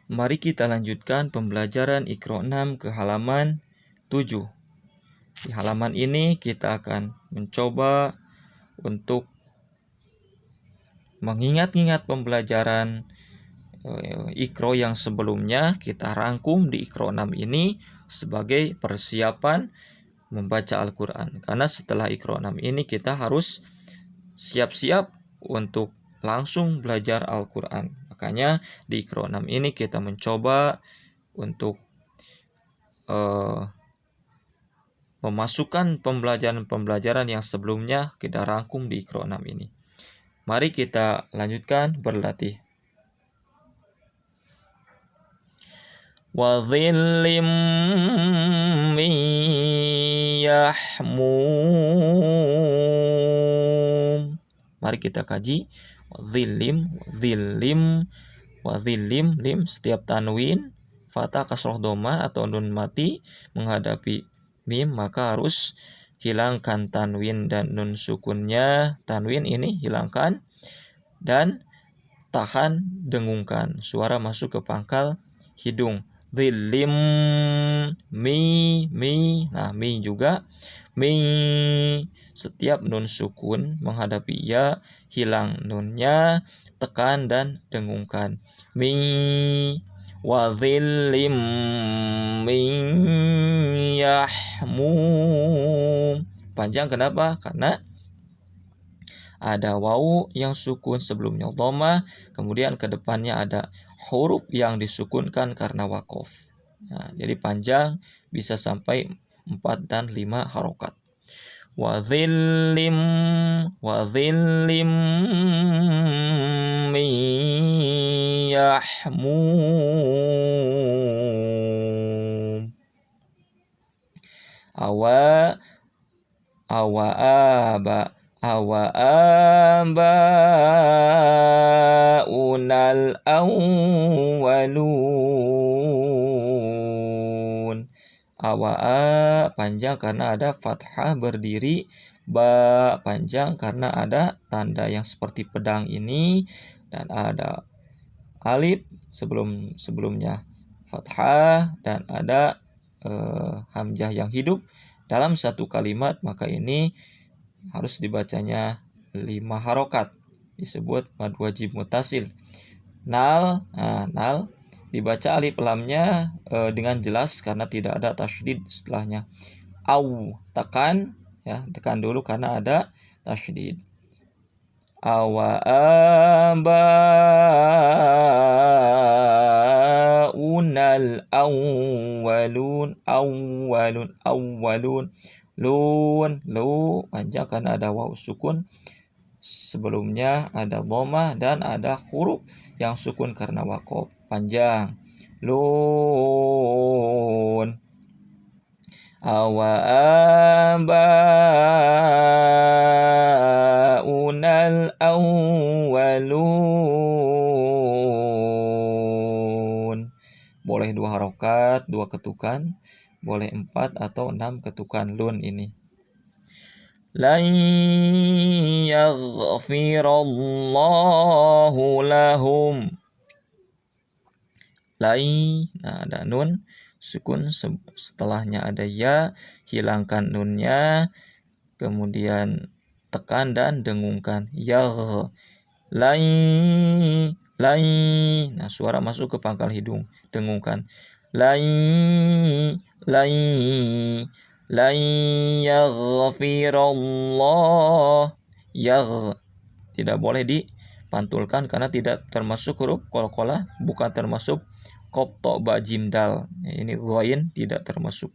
Mari kita lanjutkan pembelajaran Iqra 6 ke halaman 7. Di halaman ini kita akan mencoba untuk mengingat-ingat pembelajaran Iqra yang sebelumnya. Kita rangkum di Iqra 6 ini sebagai persiapan membaca Al-Quran. Karena setelah Iqra 6 ini kita harus siap-siap untuk langsung belajar Al-Quran. Makanya di Iqra 6 ini kita mencoba untuk memasukkan pembelajaran-pembelajaran yang sebelumnya kita rangkum di Iqra 6 ini. Mari kita lanjutkan berlatih. Wa dhillim min yahmum. Mari kita kaji. Dhillim, wa dhillim, lim setiap tanwin fathah kasroh doma atau nun mati menghadapi mim, maka harus hilangkan tanwin dan nun sukunnya. Tanwin ini hilangkan dan tahan dengungkan. Suara masuk ke pangkal hidung. Dhillim mi. Nah, mi juga. Mi. Setiap nun sukun menghadapi ya, hilang nunnya, tekan dan dengungkan. Mi. Wa dhillim min yahmum. Panjang kenapa? Karena ada wawu yang sukun sebelumnya dhamma, kemudian ke depannya ada huruf yang disukunkan karena waqaf. Nah, jadi panjang bisa sampai 4 dan 5 harokat. Wa dhillim min yahmum. Awa aba'unal awwalun. Awa'a panjang karena ada fathah berdiri. Ba panjang karena ada tanda yang seperti pedang ini. Dan ada alif sebelumnya fathah. Dan ada hamzah yang hidup dalam satu kalimat. Maka ini harus dibacanya 5 harokat, disebut mad wajib mutasil. Nal dibaca alif lamnya dengan jelas karena tidak ada tasydid setelahnya. Au tekan dulu karena ada tasydid. Awa aba'unal awwalun. Lu panjang karena ada waw sukun. Sebelumnya ada dhamma dan ada huruf yang sukun karena waqaf. Panjang. Lun. Awa aba'unal awwalun. Boleh 2 harokat, 2 ketukan. Boleh 4 atau 6 ketukan lun ini. Lan yaghfirallahu lahum. Lai, nah ada nun sukun setelahnya ada ya, hilangkan nunnya, kemudian tekan dan dengungkan. Yagh. Lai. Nah, suara masuk ke pangkal hidung, dengungkan. Lai yaghfirallah. Tidak boleh dipantulkan karena tidak termasuk huruf qalqalah, bukan termasuk qaf ta ba jim dal. Ini ghain tidak termasuk.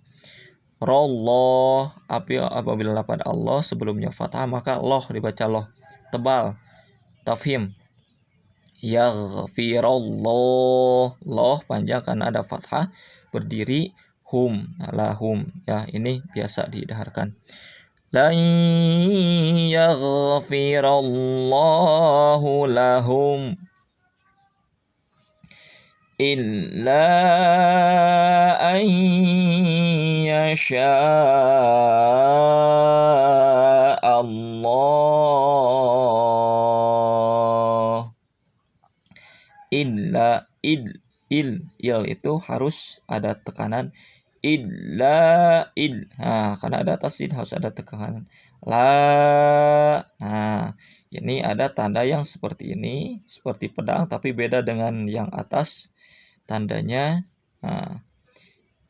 Rallah, apabila lafaz Allah sebelumnya fathah maka loh dibaca loh, tebal. Tafhim. Yaghfirallah. Loh panjang karena ada fathah berdiri. Hum, lahum ya, ini biasa didaharkan. Lan yaghfirallahu lahum illa an yasha Allah. il itu harus ada tekanan. Illa il. Nah, karena ada tasdid harus ada tekanan. La. Nah, ini ada tanda yang seperti ini, seperti pedang tapi beda dengan yang atas tandanya. Nah,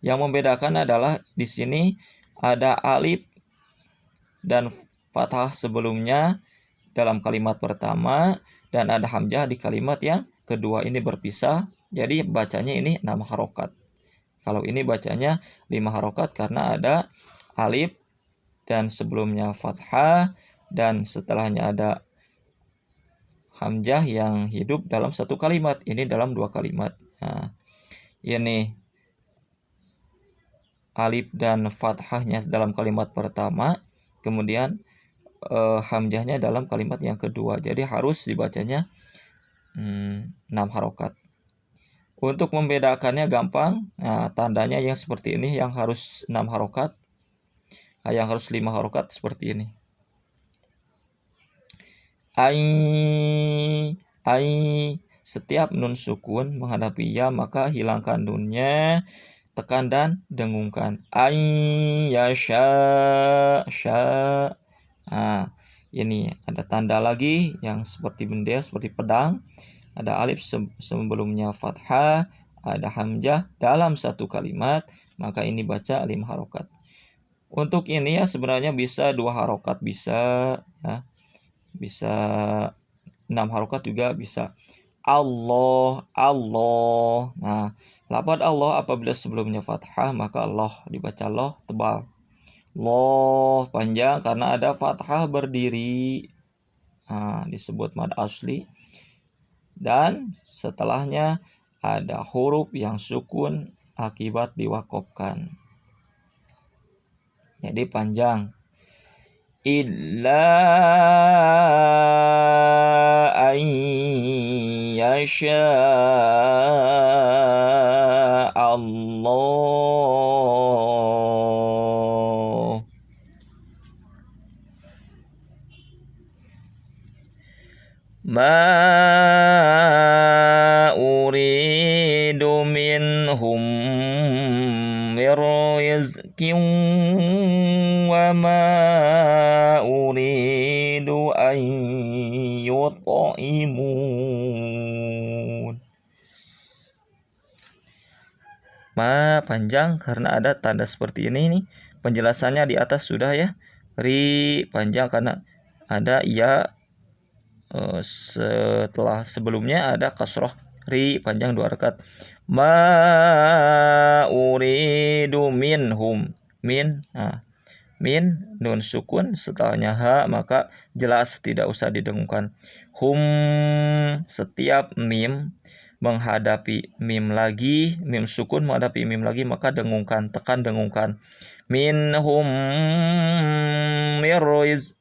yang membedakan adalah di sini ada alif dan fathah sebelumnya dalam kalimat pertama dan ada hamzah di kalimat yang kedua, ini berpisah. Jadi bacanya ini 6 harokat. Kalau ini bacanya 5 harokat karena ada alif dan sebelumnya fathah dan setelahnya ada hamzah yang hidup dalam satu kalimat. Ini dalam 2 kalimat. Nah, ini alif dan fathahnya dalam kalimat pertama, kemudian hamzahnya dalam kalimat yang kedua. Jadi harus dibacanya 6 harokat. Untuk membedakannya gampang. Nah, tandanya yang seperti ini yang harus 6 harokat, yang harus 5 harokat seperti ini. Ai, setiap nun sukun menghadapi ya maka hilangkan nunnya, tekan dan dengungkan. Ya sya. Nah, ini ada tanda lagi yang seperti bendera, seperti pedang. Ada alif sebelumnya fathah, ada hamzah dalam satu kalimat, maka ini baca 5 harokat. Untuk ini ya sebenarnya bisa 2 harokat bisa, ya. Bisa 6 harokat juga bisa. Allah. Nah, lafaz Allah apabila sebelumnya fathah maka Allah dibaca Allah tebal. Allah panjang karena ada fathah berdiri. Nah, disebut mad asli. Dan setelahnya ada huruf yang sukun akibat diwakofkan. Jadi panjang. Illa an yasha Allah. Ma uridu minhum mir rizqin wa ma uridu an yut'imun. Ma panjang karena ada tanda seperti ini nih. Penjelasannya di atas sudah ya. Ri panjang karena ada ya. Setelah sebelumnya ada kasroh ri panjang 2 harakat. Ma uridu minhum min. Nah, min nun sukun setelahnya ha maka jelas tidak usah didengungkan. Hum setiap mim menghadapi mim lagi, mim sukun menghadapi mim lagi maka dengungkan, tekan dengungkan. Minhum mirriz.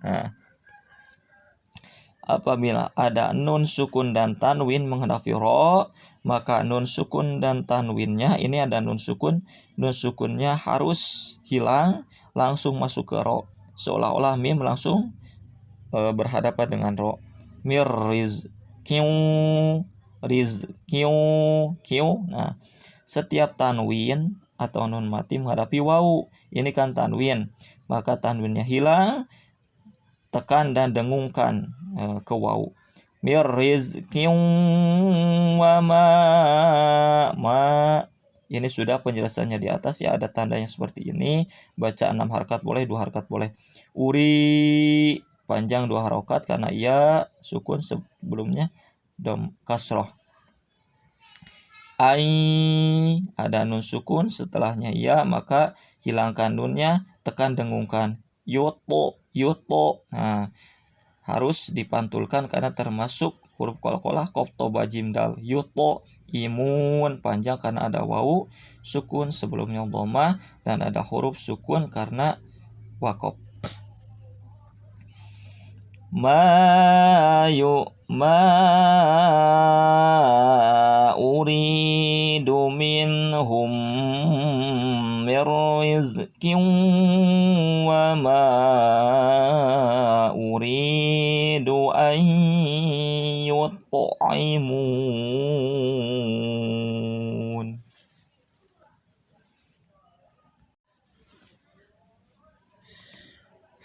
Nah, apabila ada nun sukun dan tanwin menghadapi ro, maka nun sukun dan tanwinnya ini ada nun sukunnya harus hilang, langsung masuk ke ro, seolah-olah mim langsung berhadapan dengan ro. Mirriz kiu. Nah, setiap tanwin atau nun mati menghadapi wawu, ini kan tanwin, maka tanwinnya hilang, tekan dan dengungkan ke wawu. Mir rizqin wa ma. Ini sudah penjelasannya di atas ya, ada tandanya seperti ini. Baca 6 harakat boleh, 2 harakat boleh. Uri panjang 2 harakat karena ia sukun sebelumnya dom kasroh. Ai ada nun sukun setelahnya ya maka hilangkan nunnya, tekan dengungkan. Yoto. Nah, harus dipantulkan karena termasuk huruf qalqalah qaf to ba jim dal. Yoto. Imun panjang karena ada wawu sukun sebelumnya dhammah dan ada huruf sukun karena waqaf. Ma uridu minhum mir rizqin wa ma uridu an يطعمون.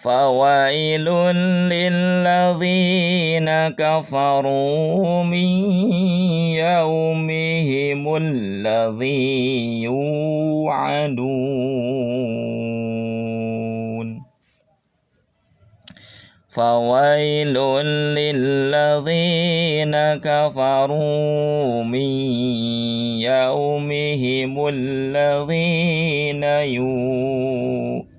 فويل للذين كفروا من يومهم الذي يوعدون. فويل للذين كفروا من يومهم الذين يوعدون.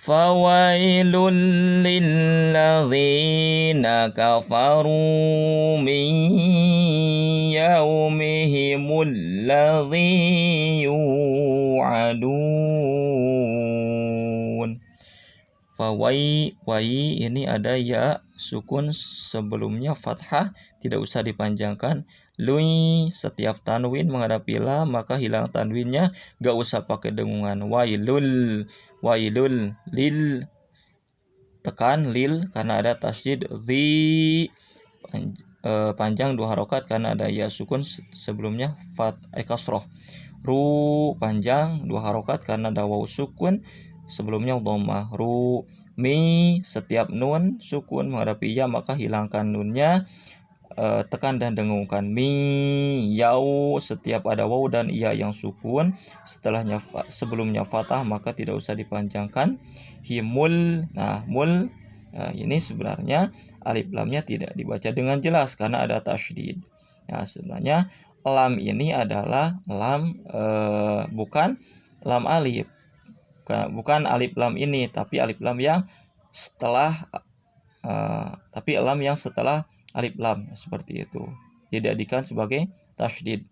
فويل للذين كفروا من يومهم الذي يوعدون. Wai ini ada ya sukun sebelumnya fathah, tidak usah dipanjangkan. Lui setiap tanwin menghadapi lam maka hilang tanwinnya, gak usah pakai dengungan. Wailul lil, tekan lil karena ada tasydid. Zi panjang 2 harokat karena ada ya sukun sebelumnya kasroh. Ru panjang 2 harokat karena ada waw sukun sebelumnya dhammah. Ru. Mi setiap nun sukun menghadapi ya maka hilangkan nunnya, tekan dan dengungkan. Mi. Yau setiap ada waw dan iya yang sukun sebelumnya fathah maka tidak usah dipanjangkan. Himul. Nah mul ini sebenarnya alif lamnya tidak dibaca dengan jelas karena ada tasydid. Nah sebenarnya lam ini adalah lam bukan lam alif. Bukan alif lam ini, tapi alif lam yang setelah alif lam, seperti itu. Dijadikan sebagai tasydid.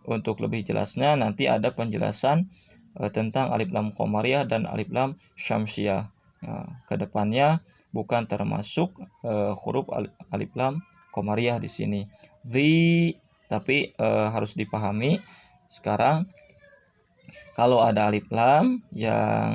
Untuk lebih jelasnya nanti ada penjelasan tentang alif lam qamariyah dan alif lam syamsiyah. Kedepannya bukan termasuk huruf alif lam qamariyah di sini. Tapi harus dipahami sekarang kalau ada alif lam yang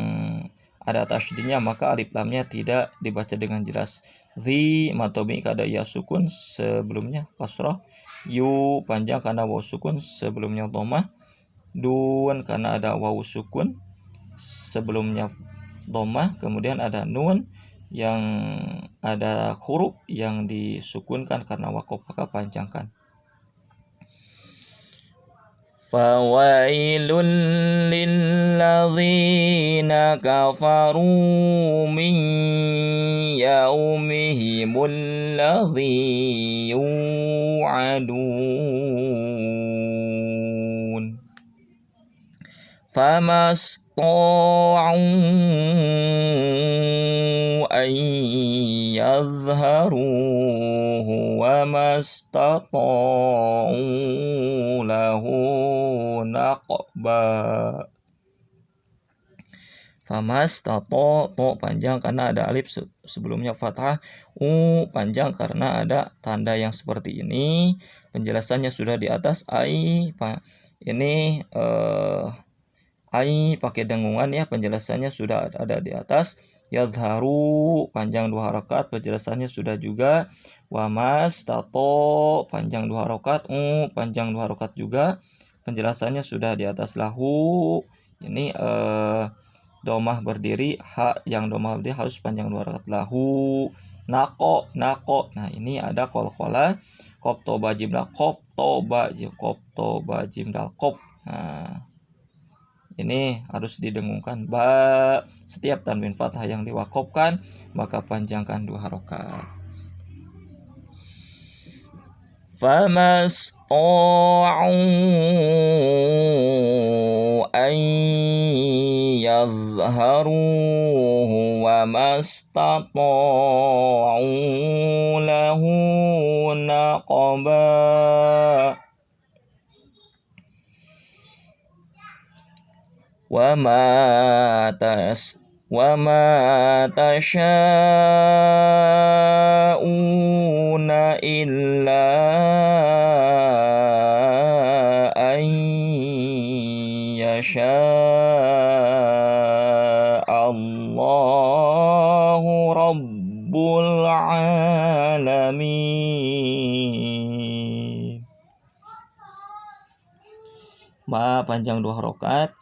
ada tasydidnya maka alif lamnya tidak dibaca dengan jelas. Zi matobi kada ya sukun sebelumnya kasroh. Yu panjang karena waw sukun sebelumnya dhammah. Dun karena ada waw sukun sebelumnya dhammah. Kemudian ada nun yang ada huruf yang disukunkan karena waqaf maka panjangkan. Fawailul lilladzina kafaru min yaumihimul ladzi yu'adun. Famasta'u an yadhharuhu wa mastata'u lahu naqba. Famastato, to panjang karena ada alif sebelumnya fathah. Panjang karena ada tanda yang seperti ini. Penjelasannya sudah di atas. Ini pakai dengungan ya, penjelasannya sudah ada di atas. Yadharu panjang 2 harokat, penjelasannya sudah juga. Wamas tato panjang 2 harokat, panjang 2 harokat juga, penjelasannya sudah di atas. Lahu ini domah berdiri, yang domah berdiri harus panjang 2 harokat. Lahu. Nako. Nah ini ada qalqalah, qaf toba jim dal qaf toba jim dal qaf. Nah ini harus didengungkan. Ba setiap tanwin fathah yang diwaqafkan maka panjangkan 2 harokat. Famasta'u an yadhharuhu wa mastata'u lahu naqba. Wa ma wa ma tasyauna illa an yasha Allahu Rabbul Alamin. Ma panjang 2 harokat,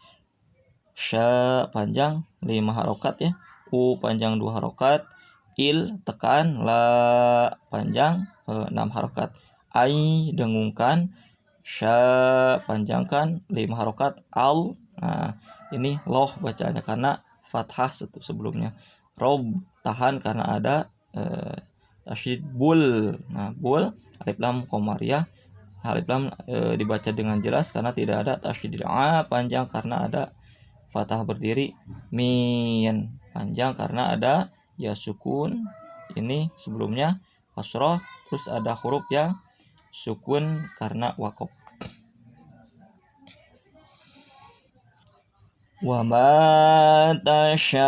sya panjang 5 harokat ya, u panjang 2 harokat, il tekan, la panjang 6 harokat, ai dengungkan, sya panjangkan 5 harokat, al. Nah, ini loh bacanya karena fathah sebelumnya. Rob tahan karena ada tasydid bul. Nah, bul alif lam qamariyah. Alif lam dibaca dengan jelas karena tidak ada tasydid. Panjang karena ada fathah berdiri. Min panjang karena ada ya sukun. Ini sebelumnya kasroh, terus ada huruf yang sukun karena wakof. Wa ma tasyauna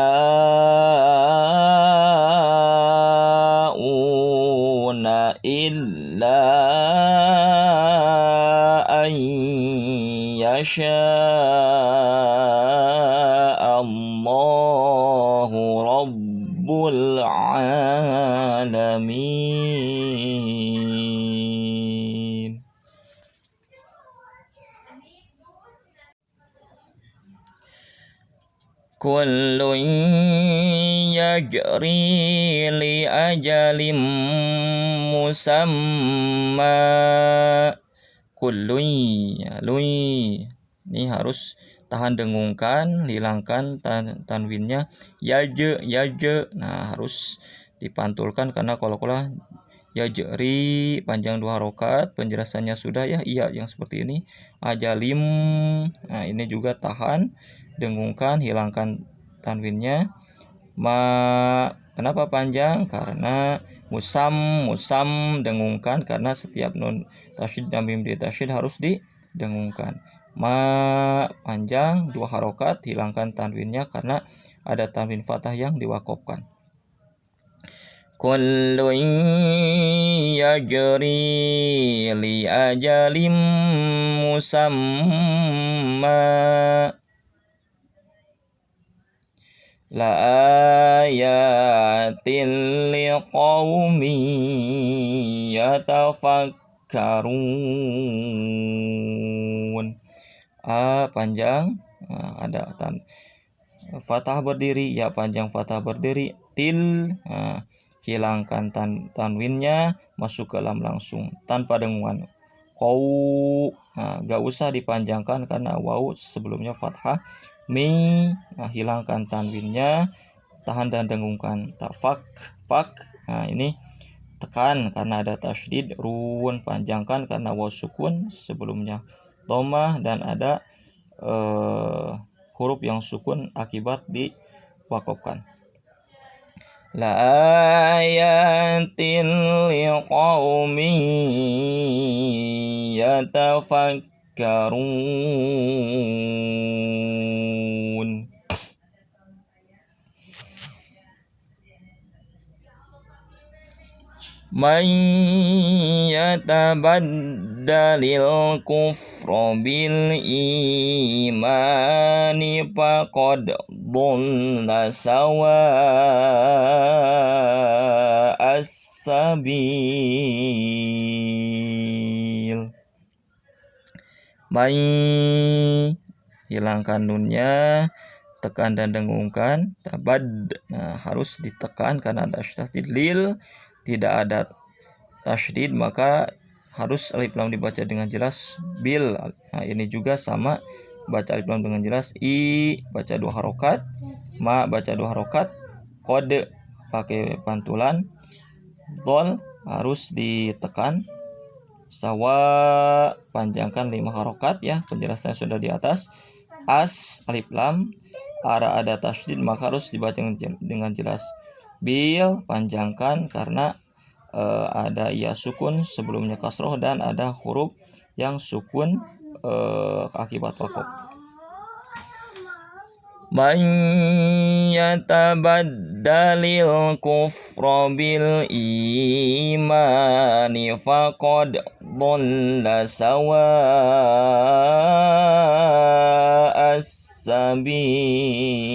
illa an yasha Allahu Rabbul Alamin. Kullun yajri li ajalim musamma. Kullun ya, lui ini harus tahan dengungkan, hilangkan tanwinnya. Yaje. Nah, harus dipantulkan karena kalau yajri panjang 2 harokat, penjelasannya sudah ya, iya yang seperti ini. Ajalim, nah ini juga tahan dengungkan, hilangkan tanwinnya. Kenapa panjang? Karena musam dengungkan karena setiap nun tasydid dan mim ditasydid harus didengungkan. Panjang 2 harokat, hilangkan tanwinnya karena ada tanwin fathah yang diwakofkan. Kullun yajri li ajalim musamma. La ayatin liqaumin yatafakkarun. Panjang, ada fathah berdiri, ya panjang fathah berdiri, til, hilangkan tanwinnya, masuk ke lam langsung tanpa dengungan. Kau, gak usah dipanjangkan karena waw sebelumnya fathah. Hilangkan tanwinnya, tahan dan dengungkan. Fak, ini tekan karena ada tasydid. Run panjangkan karena waw sukun sebelumnya domah dan ada huruf yang sukun akibat diwakofkan. La ayatin liqaumin yatafakkarun. Man yatabaddalil kufra bil imani faqad dhalla sawa'as sabil. Man, hilangkan nunnya, tekan dan dengungkan. Tabad, nah harus ditekan karena ada tasydid. Lil tidak ada tasydid, maka harus alif lam dibaca dengan jelas. Bil, nah ini juga sama, baca alif lam dengan jelas. I baca 2 harokat, ma baca 2 harokat, kode pakai pantulan, dol harus ditekan, sawa panjangkan 5 harokat ya, penjelasannya sudah di atas. As alif lam ada tasydid maka harus dibaca dengan jelas. Bil panjangkan karena ada ya sukun sebelumnya kasroh dan ada huruf yang sukun akibat wakof. Man yatabaddalil kufra bil imani faqad dhalla sawa'as sabil.